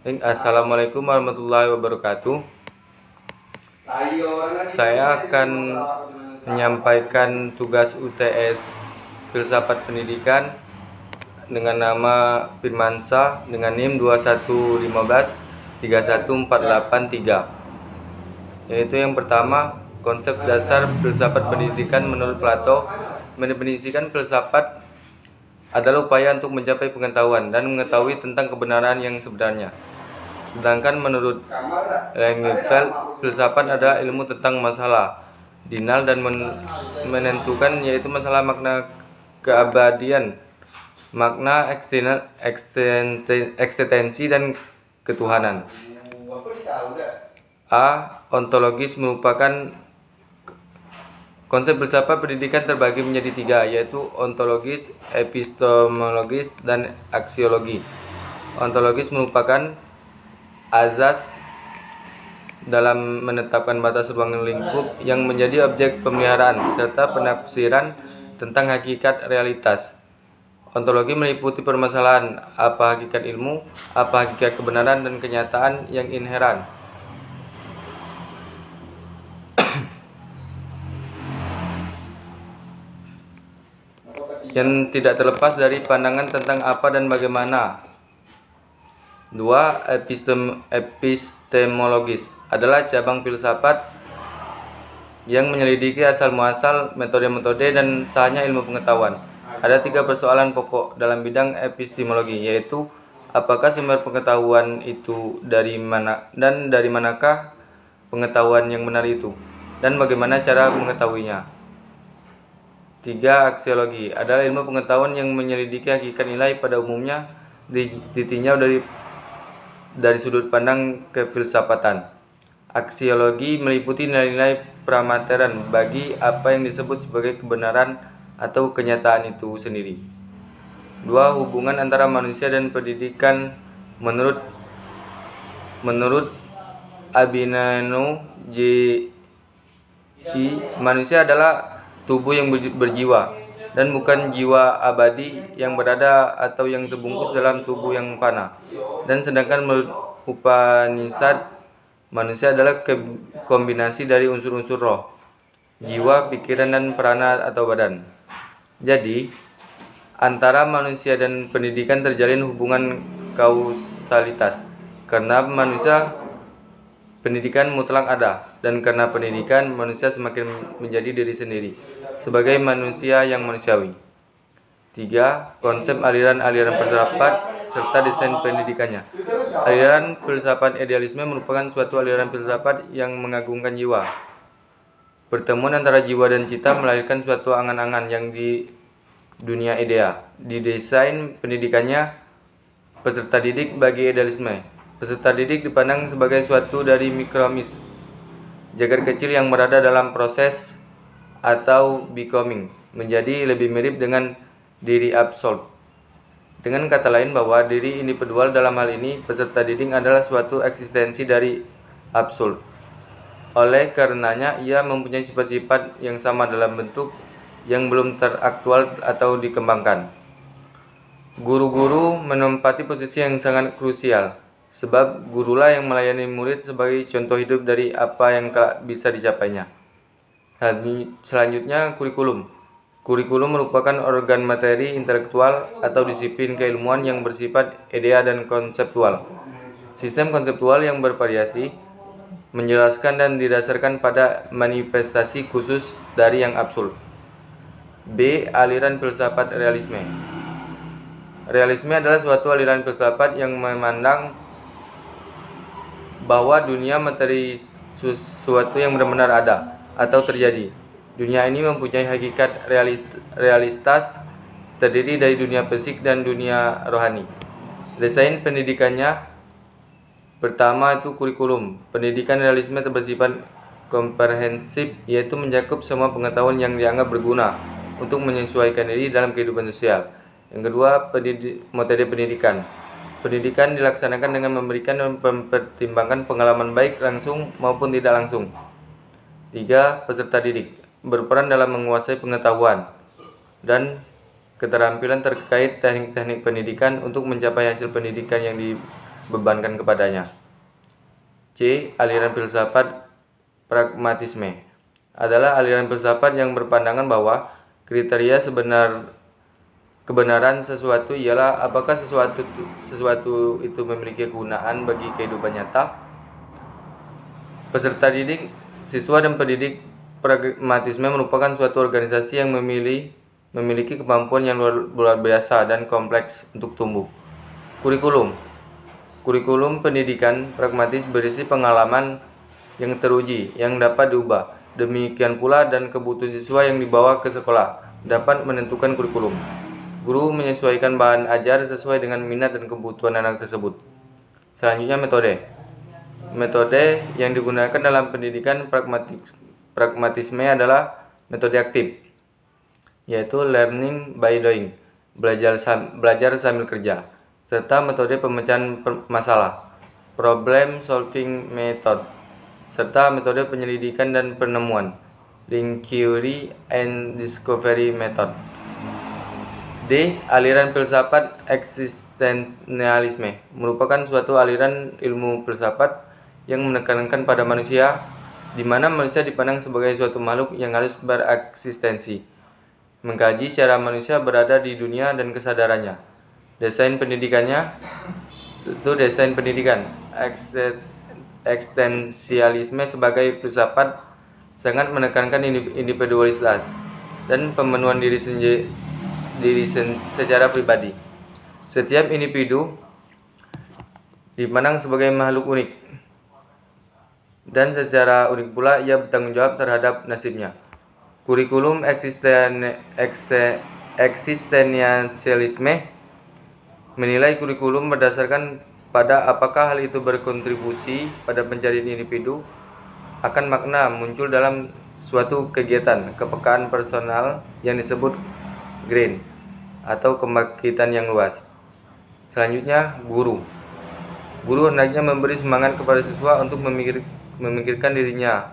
Assalamualaikum warahmatullahi wabarakatuh. Saya akan menyampaikan tugas UTS Filsafat Pendidikan dengan nama Firmansyah dengan NIM 21153131483. Yaitu yang pertama, konsep dasar filsafat pendidikan menurut Plato mendefinisikan filsafat adalah upaya untuk mencapai pengetahuan dan mengetahui tentang kebenaran yang sebenarnya. Sedangkan menurut Langeveld, filsafat adalah ilmu tentang masalah dinal dan menentukan, yaitu masalah makna keabadian, makna eksistensi dan ketuhanan. Ontologis merupakan konsep filsafat pendidikan terbagi menjadi tiga, yaitu ontologis, epistemologis, dan aksiologi. Ontologis merupakan azas dalam menetapkan batas ruang lingkup yang menjadi objek pemeliharaan serta penafsiran tentang hakikat realitas. Ontologi meliputi permasalahan apa hakikat ilmu, apa hakikat kebenaran dan kenyataan yang inheran. Yang tidak terlepas dari pandangan tentang apa dan bagaimana. 2. Epistemologis adalah cabang filsafat yang menyelidiki asal-muasal, metode-metode, dan sahnya ilmu pengetahuan. Ada 3 persoalan pokok dalam bidang epistemologi, yaitu apakah sumber pengetahuan itu dari mana dan dari manakah pengetahuan yang benar itu, dan bagaimana cara mengetahuinya. 3. Aksiologi adalah ilmu pengetahuan yang menyelidiki hakikat nilai pada umumnya ditinjau dari sudut pandang kefilsafatan. Aksiologi meliputi nilai-nilai pramateran bagi apa yang disebut sebagai kebenaran atau kenyataan itu sendiri. 2. Hubungan antara manusia dan pendidikan menurut Abinanu J.I. manusia adalah tubuh yang berjiwa dan bukan jiwa abadi yang berada atau yang terbungkus dalam tubuh yang fana. Dan sedangkan menurut Upanishad, manusia adalah kombinasi dari unsur-unsur roh, jiwa, pikiran, dan prana atau badan. Jadi, antara manusia dan pendidikan terjalin hubungan kausalitas. Karena manusia, pendidikan mutlak ada, dan karena pendidikan, manusia semakin menjadi diri sendiri sebagai manusia yang manusiawi. 3. Konsep aliran-aliran filsafat serta desain pendidikannya. Aliran filsafat idealisme merupakan suatu aliran filsafat yang mengagungkan jiwa. Pertemuan antara jiwa dan cita melahirkan suatu angan-angan yang di dunia idea. Di desain pendidikannya, peserta didik bagi idealisme. Peserta didik dipandang sebagai suatu dari mikromis, jagat kecil yang berada dalam proses atau becoming, menjadi lebih mirip dengan diri absolut. Dengan kata lain bahwa diri individual dalam hal ini peserta didik adalah suatu eksistensi dari absolut. Oleh karenanya ia mempunyai sifat-sifat yang sama dalam bentuk yang belum teraktual atau dikembangkan. Guru-guru menempati posisi yang sangat krusial, sebab gurulah yang melayani murid sebagai contoh hidup dari apa yang bisa dicapainya. Selanjutnya, kurikulum. Kurikulum merupakan organ materi intelektual atau disiplin keilmuan yang bersifat idea dan konseptual. Sistem konseptual yang bervariasi, menjelaskan dan didasarkan pada manifestasi khusus dari yang absolut. B. Aliran filsafat realisme. Realisme adalah suatu aliran filsafat yang memandang bahwa dunia materi sesuatu yang benar-benar ada atau terjadi. Dunia ini mempunyai hakikat realitas, terdiri dari dunia fisik dan dunia rohani. Desain pendidikannya, pertama itu kurikulum. Pendidikan realisme bersifat komprehensif, yaitu mencakup semua pengetahuan yang dianggap berguna untuk menyesuaikan diri dalam kehidupan sosial. Yang kedua, metode pendidikan. Pendidikan dilaksanakan dengan memberikan dan mempertimbangkan pengalaman baik langsung maupun tidak langsung. 3. Peserta didik berperan dalam menguasai pengetahuan dan keterampilan terkait teknik-teknik pendidikan untuk mencapai hasil pendidikan yang bebankan kepadanya. C. Aliran filsafat pragmatisme adalah aliran filsafat yang berpandangan bahwa kriteria kebenaran sesuatu ialah apakah sesuatu itu memiliki kegunaan bagi kehidupan nyata. Peserta didik, siswa dan pendidik pragmatisme merupakan suatu organisasi yang memiliki kemampuan yang luar biasa dan kompleks untuk tumbuh. Kurikulum pendidikan pragmatis berisi pengalaman yang teruji yang dapat diubah. Demikian pula dan kebutuhan siswa yang dibawa ke sekolah dapat menentukan kurikulum. Guru menyesuaikan bahan ajar sesuai dengan minat dan kebutuhan anak tersebut. Selanjutnya metode yang digunakan dalam pendidikan pragmatisme adalah metode aktif, yaitu learning by doing, belajar sambil kerja, serta metode pemecahan masalah, problem solving method, serta metode penyelidikan dan penemuan, inquiry and discovery method. D. Aliran filsafat eksistensialisme merupakan suatu aliran ilmu filsafat yang menekankan pada manusia, di mana manusia dipandang sebagai suatu makhluk yang harus bereksistensi, mengkaji cara manusia berada di dunia dan kesadarannya. Desain pendidikan eksistensialisme sebagai filsafat sangat menekankan individualitas dan pemenuhan diri secara pribadi. Setiap individu dipandang sebagai makhluk unik, dan secara unik pula ia bertanggung jawab terhadap nasibnya. Kurikulum eksistensialisme menilai kurikulum berdasarkan pada apakah hal itu berkontribusi pada pencarian individu akan makna muncul dalam suatu kegiatan kepekaan personal yang disebut grain atau kebangkitan yang luas. Selanjutnya, guru hendaknya memberi semangat kepada siswa untuk memikirkan dirinya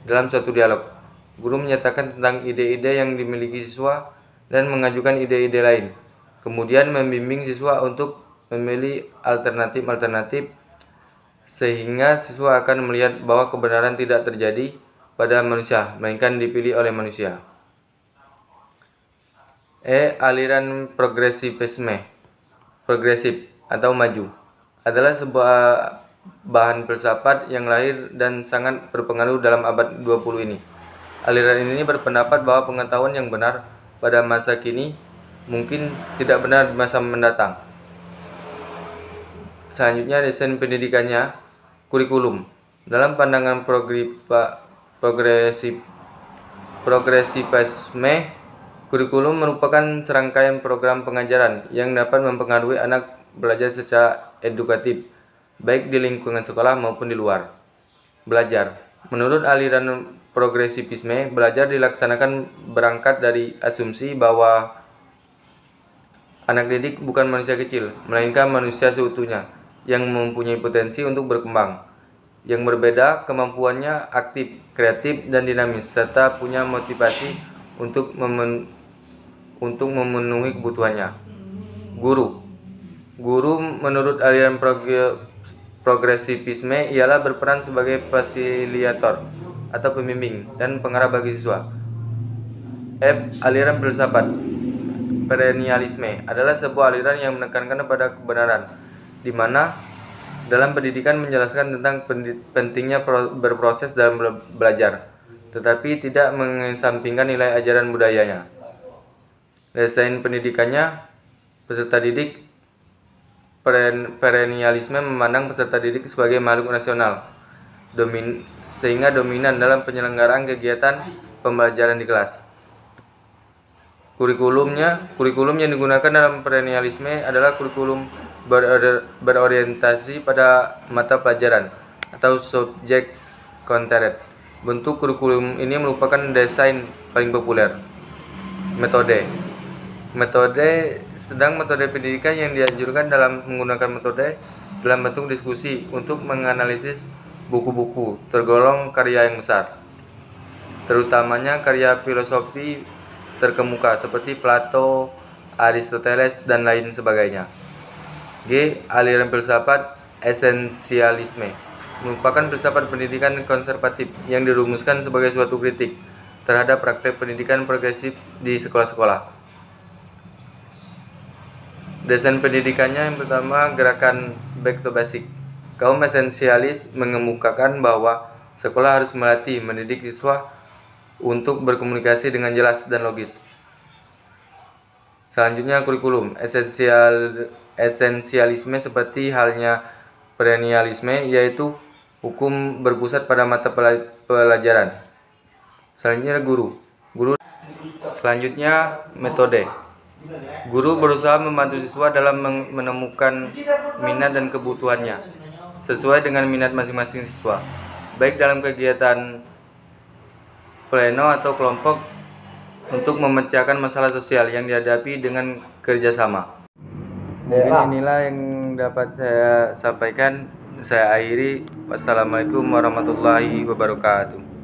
dalam suatu dialog. Guru menyatakan tentang ide-ide yang dimiliki siswa dan mengajukan ide-ide lain, kemudian membimbing siswa untuk memilih alternatif sehingga siswa akan melihat bahwa kebenaran tidak terjadi pada manusia, melainkan dipilih oleh manusia. E. Aliran progresif atau maju adalah sebuah bahan filsafat yang lahir dan sangat berpengaruh dalam abad 20 ini. Aliran ini berpendapat bahwa pengetahuan yang benar pada masa kini mungkin tidak benar di masa mendatang. Selanjutnya, desain pendidikannya, kurikulum. Dalam pandangan progresivisme, kurikulum merupakan serangkaian program pengajaran yang dapat mempengaruhi anak belajar secara edukatif, baik di lingkungan sekolah maupun di luar. Belajar. Menurut aliran progresivisme, belajar dilaksanakan berangkat dari asumsi bahwa anak didik bukan manusia kecil, melainkan manusia seutuhnya yang mempunyai potensi untuk berkembang, yang berbeda kemampuannya, aktif, kreatif, dan dinamis, serta punya motivasi untuk memenuhi kebutuhannya. Guru menurut aliran progresivisme ialah berperan sebagai fasilitator atau pembimbing dan pengarah bagi siswa. F. Aliran filsafat perennialisme adalah sebuah aliran yang menekankan pada kebenaran, di mana dalam pendidikan menjelaskan tentang pentingnya berproses dalam belajar, tetapi tidak mengesampingkan nilai ajaran budayanya. Desain pendidikannya, peserta didik perennialisme memandang peserta didik sebagai makhluk nasional, sehingga dominan dalam penyelenggaraan kegiatan pembelajaran di kelas. Kurikulum yang digunakan dalam perennialisme adalah kurikulum berorientasi pada mata pelajaran atau subjek content. Bentuk kurikulum ini merupakan desain paling populer. Metode pendidikan yang dianjurkan dalam menggunakan metode dalam bentuk diskusi untuk menganalisis buku-buku tergolong karya yang besar, terutamanya karya filosofi terkemuka seperti Plato, Aristoteles, dan lain sebagainya. G. Aliran filsafat esensialisme merupakan filsafat pendidikan konservatif yang dirumuskan sebagai suatu kritik terhadap praktek pendidikan progresif di sekolah-sekolah. Desain pendidikannya yang pertama, gerakan back to basic. Kaum esensialis mengemukakan bahwa sekolah harus melatih mendidik siswa untuk berkomunikasi dengan jelas dan logis. Selanjutnya, kurikulum. Esensialisme seperti halnya perennialisme, yaitu hukum berpusat pada mata pelajaran. Selanjutnya, guru. Selanjutnya, metode. Guru berusaha membantu siswa dalam menemukan minat dan kebutuhannya sesuai dengan minat masing-masing siswa, baik dalam kegiatan pleno atau kelompok untuk memecahkan masalah sosial yang dihadapi dengan kerjasama. Mungkin inilah yang dapat saya sampaikan. Saya akhiri. Wassalamualaikum warahmatullahi wabarakatuh.